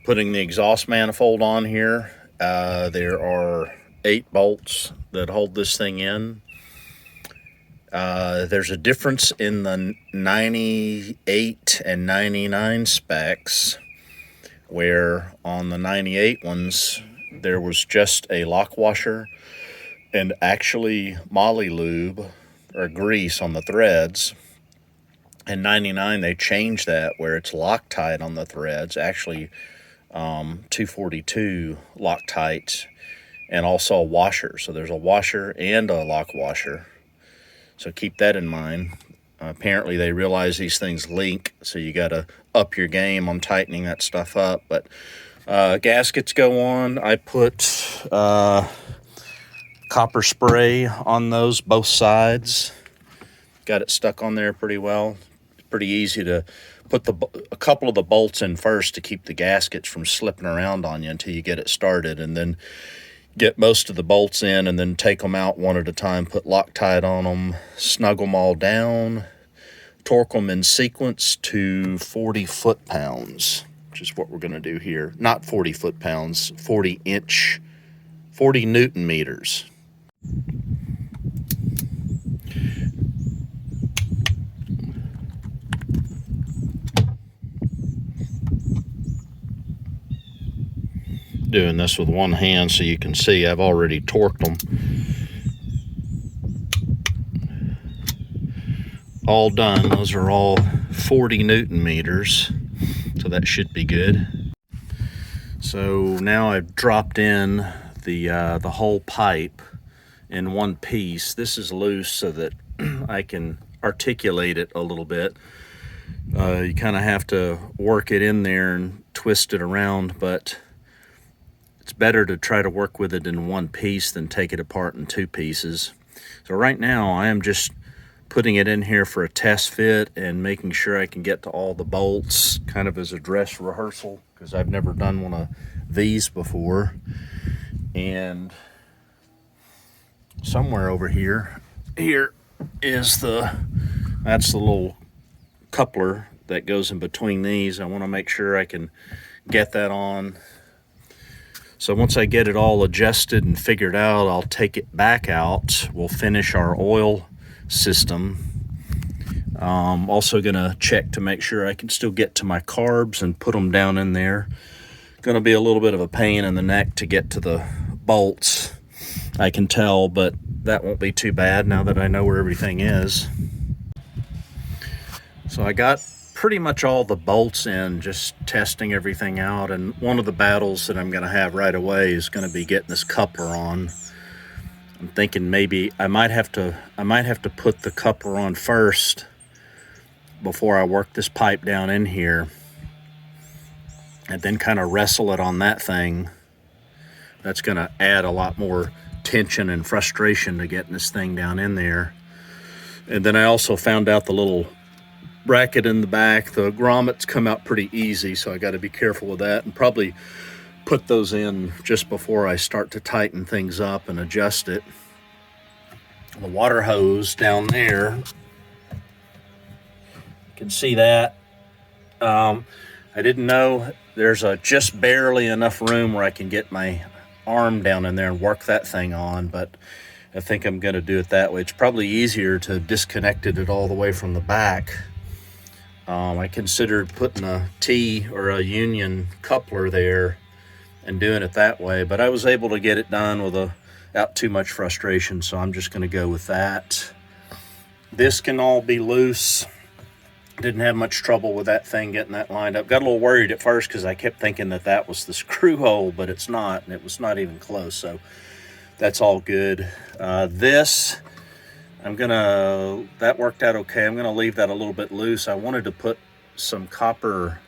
putting the exhaust manifold on here. There are 8 bolts that hold this thing in. There's a difference in the 98 and 99 specs, where on the 98 ones there was just a lock washer and actually moly lube or grease on the threads. In 99 they changed that where it's Loctite on the threads, actually 242 Loctite, and also a washer. So there's a washer and a lock washer. So keep that in mind. Apparently they realize these things leak, so you got to up your game on tightening that stuff up. But gaskets go on. I put copper spray on those both sides. Got it stuck on there pretty well. Pretty easy to put a couple of the bolts in first to keep the gaskets from slipping around on you until you get it started, and then get most of the bolts in and then take them out one at a time, put Loctite on them, snug them all down, torque them in sequence to 40 foot-pounds, which is what we're going to do here. Not 40 foot-pounds, 40 Newton meters. Doing this with one hand so you can see I've already torqued them. All done. Those are all 40 Newton meters, so that should be good. So now I've dropped in the whole pipe in one piece. This is loose so that I can articulate it a little bit. You kind of have to work it in there and twist it around, but it's better to try to work with it in one piece than take it apart in 2 pieces. So right now I am just putting it in here for a test fit and making sure I can get to all the bolts, kind of as a dress rehearsal, because I've never done one of these before. And somewhere over here is that's the little coupler that goes in between these. I want to make sure I can get that on. So once I get it all adjusted and figured out, I'll take it back out. We'll finish our oil system. Also gonna check to make sure I can still get to my carbs and put them down in there. Gonna be a little bit of a pain in the neck to get to the bolts, I can tell, but that won't be too bad now that I know where everything is. So I got pretty much all the bolts in, just testing everything out, and one of the battles that I'm going to have right away is going to be getting this coupler on. I'm thinking maybe I might have to put the coupler on first before I work this pipe down in here, and then kind of wrestle it on that thing. That's going to add a lot more tension and frustration to getting this thing down in there. And then I also found out the little bracket in the back, the grommets come out pretty easy, so I got to be careful with that, and probably put those in just before I start to tighten things up and adjust it. The water hose down there, you can see that. I didn't know there's just barely enough room where I can get my arm down in there and work that thing on, but I think I'm going to do it that way. It's probably easier to disconnect it all the way from the back. I considered putting a T or a union coupler there and doing it that way, but I was able to get it done without too much frustration, so I'm just going to go with that. This can all be loose. Didn't have much trouble with that thing getting that lined up. Got a little worried at first because I kept thinking that was the screw hole, but it's not, and it was not even close, so that's all good. This, that worked out okay. I'm gonna leave that a little bit loose. I wanted to put some copper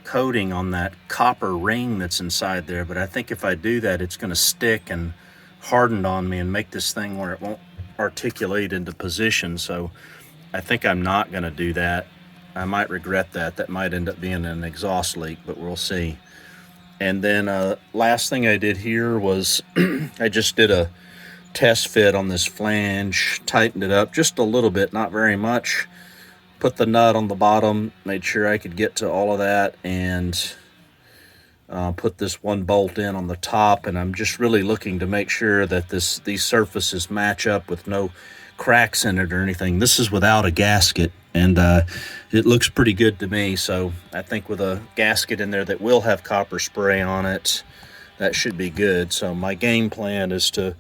coating on that copper ring that's inside there, but I think if I do that, it's gonna stick and harden on me and make this thing where it won't articulate into position. So I think I'm not gonna do that. I might regret that. That might end up being an exhaust leak, but we'll see. And then last thing I did here was I just did a test fit on this flange, tightened it up just a little bit, not very much, put the nut on the bottom, made sure I could get to all of that, and put this one bolt in on the top, and I'm just really looking to make sure that these surfaces match up with no cracks in it or anything. This is without a gasket, and it looks pretty good to me. So I think with a gasket in there that will have copper spray on it, that should be good. So my game plan is to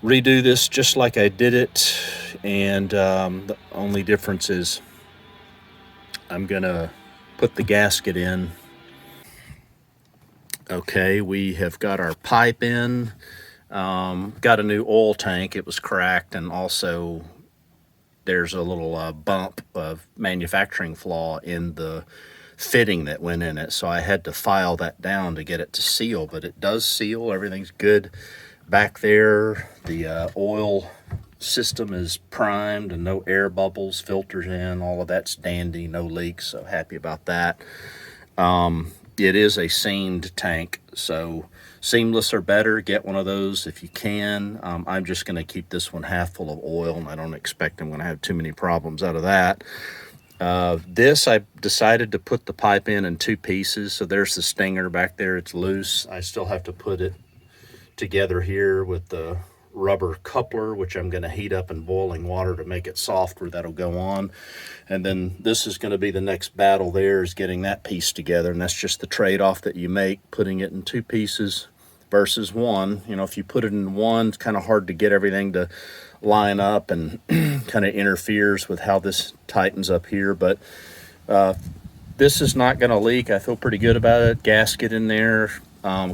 redo this just like I did it, and the only difference is I'm gonna put the gasket in. Okay, we have got our pipe in, got a new oil tank. It was cracked, and also there's a little bump of manufacturing flaw in the fitting that went in it, so I had to file that down to get it to seal, but it does seal. Everything's good back there. The oil system is primed and no air bubbles, filters in, all of that's dandy, no leaks, so happy about that. It is a seamed tank, so seamless or better, get one of those if you can. I'm just going to keep this one half full of oil, and I don't expect I'm going to have too many problems out of that. This, I decided to put the pipe in 2 pieces, so there's the stinger back there. It's loose. I still have to put it together here with the rubber coupler, which I'm going to heat up in boiling water to make it softer. That'll go on. And then this is going to be the next battle there, is getting that piece together. And that's just the trade-off that you make, putting it in 2 pieces versus 1. You know, if you put it in 1, it's kind of hard to get everything to line up, and kind of interferes with how this tightens up here. But this is not going to leak. I feel pretty good about it. Gasket in there.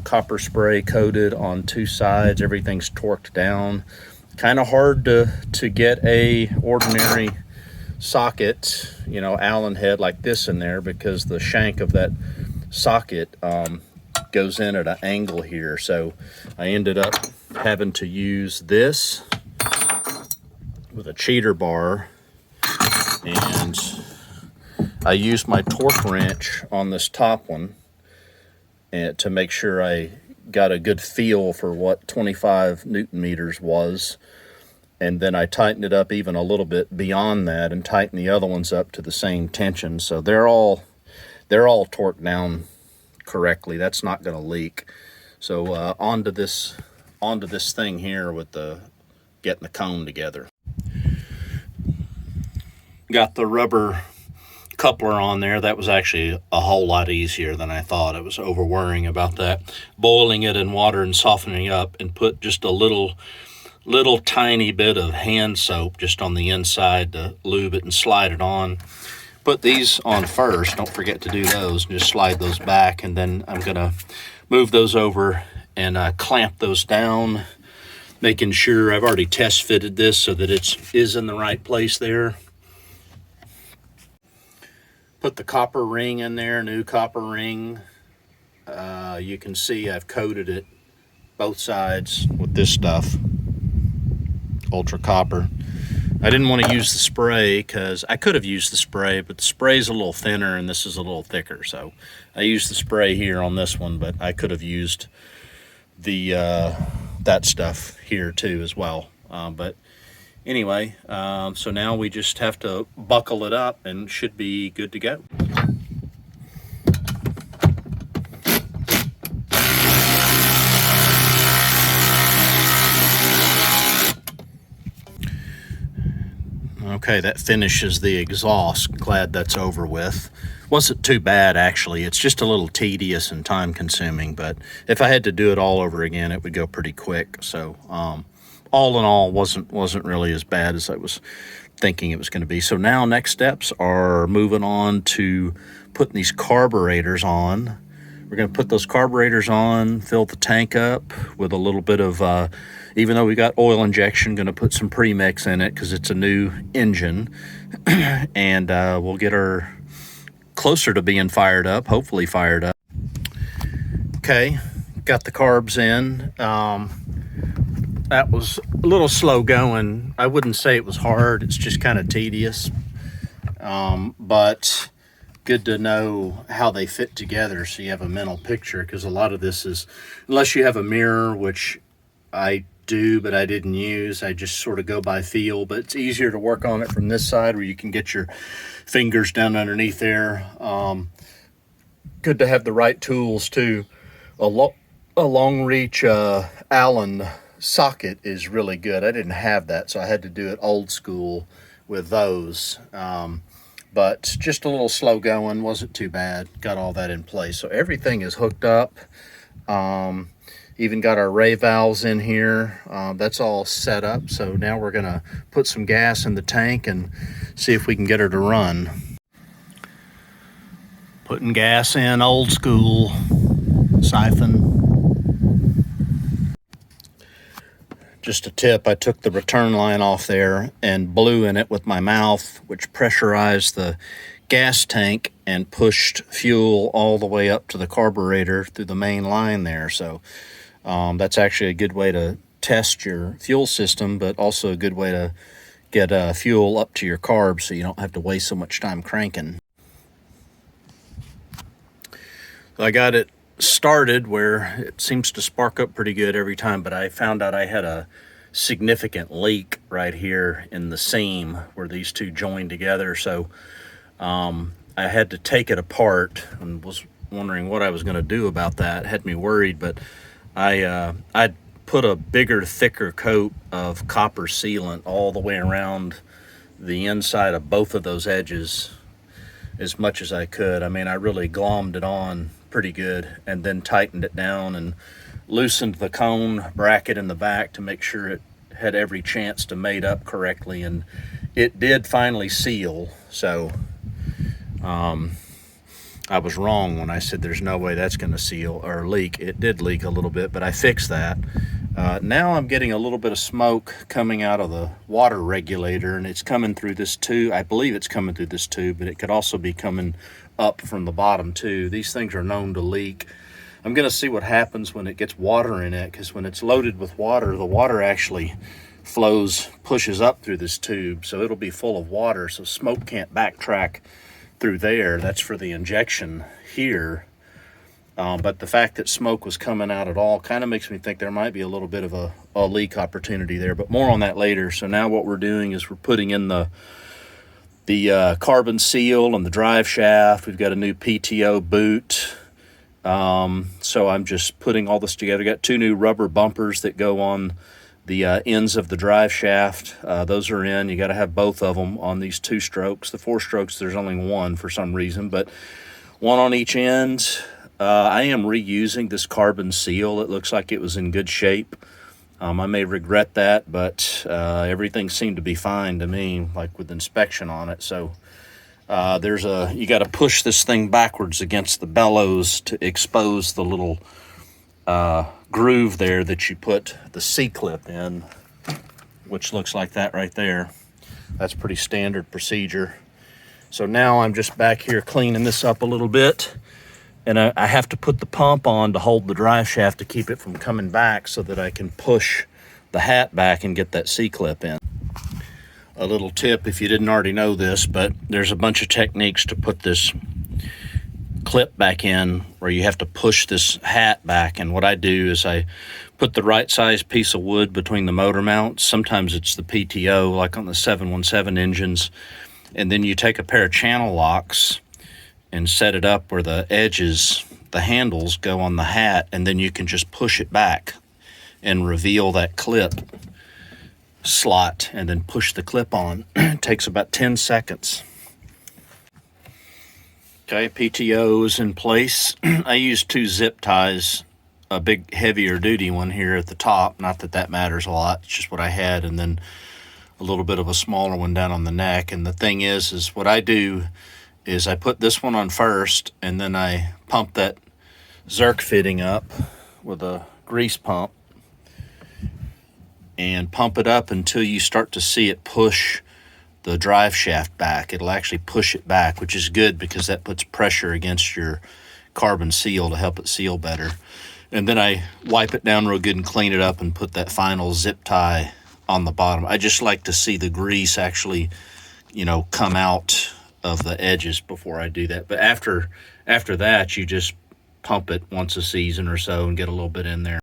Copper spray coated on 2 sides. Everything's torqued down. Kind of hard to get a ordinary socket, you know, Allen head like this in there, because the shank of that socket goes in at an angle here. So I ended up having to use this with a cheater bar, and I used my torque wrench on this top one and to make sure I got a good feel for what 25 Newton meters was. And then I tightened it up even a little bit beyond that, and tightened the other ones up to the same tension. So they're all torqued down correctly. That's not going to leak. So onto this thing here with getting the cone together. Got the rubber coupler on there. That was actually a whole lot easier than I thought. I was over worrying about that. Boiling it in water and softening up, and put just a little tiny bit of hand soap just on the inside to lube it and slide it on. Put these on first. Don't forget to do those, and just slide those back, and then I'm gonna move those over and clamp those down, making sure I've already test fitted this so that it is in the right place there. Put the copper ring in there, new copper ring. You can see I've coated it both sides with this stuff, ultra copper. I didn't want to use the spray, because I could have used the spray, but the spray is a little thinner and this is a little thicker. So I used the spray here on this one, but I could have used the that stuff here too as well. But anyway, so now we just have to buckle it up and should be good to go. Okay, that finishes the exhaust. Glad that's over with. Wasn't too bad, actually. It's just a little tedious and time consuming, but if I had to do it all over again, it would go pretty quick. So all in all, wasn't really as bad as I was thinking it was going to be. So now next steps are moving on to putting these carburetors on. We're going to put those carburetors on, fill the tank up with a little bit of, even though we got oil injection, going to put some premix in it because it's a new engine. And we'll get her closer to being fired up, hopefully fired up. Okay, got the carbs in. That was a little slow going. I wouldn't say it was hard. It's just kind of tedious. But good to know how they fit together so you have a mental picture, because a lot of this is, unless you have a mirror, which I do but I didn't use, I just sort of go by feel. But it's easier to work on it from this side where you can get your fingers down underneath there. good to have the right tools too. A long reach Allen socket is really good. I didn't have that, so I had to do it old school with those. But just a little slow going, wasn't too bad. Got all that in place. So everything is hooked up. Even got our ray valves in here. That's all set up. So now we're gonna put some gas in the tank and see if we can get her to run. Putting gas in old school, siphon. Just a tip, I took the return line off there and blew in it with my mouth, which pressurized the gas tank and pushed fuel all the way up to the carburetor through the main line there. So that's actually a good way to test your fuel system, but also a good way to get fuel up to your carb so you don't have to waste so much time cranking. So I got it started where it seems to spark up pretty good every time, but I found out I had a significant leak right here in the seam where these two join together. So I had to take it apart and was wondering what I was going to do about that. It had me worried, but I'd put a bigger, thicker coat of copper sealant all the way around the inside of both of those edges as much as I could. I mean, I really glommed it on pretty good and then tightened it down and loosened the cone bracket in the back to make sure it had every chance to mate up correctly, and it did finally seal. So I was wrong when I said there's no way that's going to seal or leak. It did leak a little bit, but I fixed that. Now I'm getting a little bit of smoke coming out of the water regulator, and it's coming through this tube. I believe it's coming through this tube, but it could also be coming up from the bottom too. These things are known to leak. I'm going to see what happens when it gets water in it, because when it's loaded with water, the water actually pushes up through this tube, so it'll be full of water, so smoke can't backtrack through there. That's for the injection here. But the fact that smoke was coming out at all kind of makes me think there might be a little bit of a leak opportunity there, but more on that later. So now what we're doing is we're putting in the carbon seal and the drive shaft. We've got a new PTO boot. So I'm just putting all this together. Got two new rubber bumpers that go on the ends of the drive shaft. Those are in. You got to have both of them on these 2 strokes. The 4 strokes, there's only one for some reason, but one on each end. I am reusing this carbon seal. It looks like it was in good shape. I may regret that, but everything seemed to be fine to me, like with inspection on it. So you got to push this thing backwards against the bellows to expose the little groove there that you put the C-clip in, which looks like that right there. That's pretty standard procedure. So now I'm just back here cleaning this up a little bit, and I have to put the pump on to hold the drive shaft to keep it from coming back so that I can push the hat back and get that C-clip in. A little tip, if you didn't already know this, but there's a bunch of techniques to put this clip back in where you have to push this hat back. And what I do is I put the right size piece of wood between the motor mounts. Sometimes it's the PTO, like on the 717 engines. And then you take a pair of channel locks and set it up where the edges, the handles go on the hat, and then you can just push it back and reveal that clip slot and then push the clip on. It takes about 10 seconds. Okay, PTO's in place. I use 2 zip ties, a big heavier duty one here at the top. Not that that matters a lot, it's just what I had, and then a little bit of a smaller one down on the neck. And the thing is what I do is I put this one on first, and then I pump that Zerk fitting up with a grease pump and pump it up until you start to see it push the drive shaft back. It'll actually push it back, which is good because that puts pressure against your carbon seal to help it seal better. And then I wipe it down real good and clean it up and put that final zip tie on the bottom. I just like to see the grease actually, come out of the edges before I do that. But after that, you just pump it once a season or so and get a little bit in there.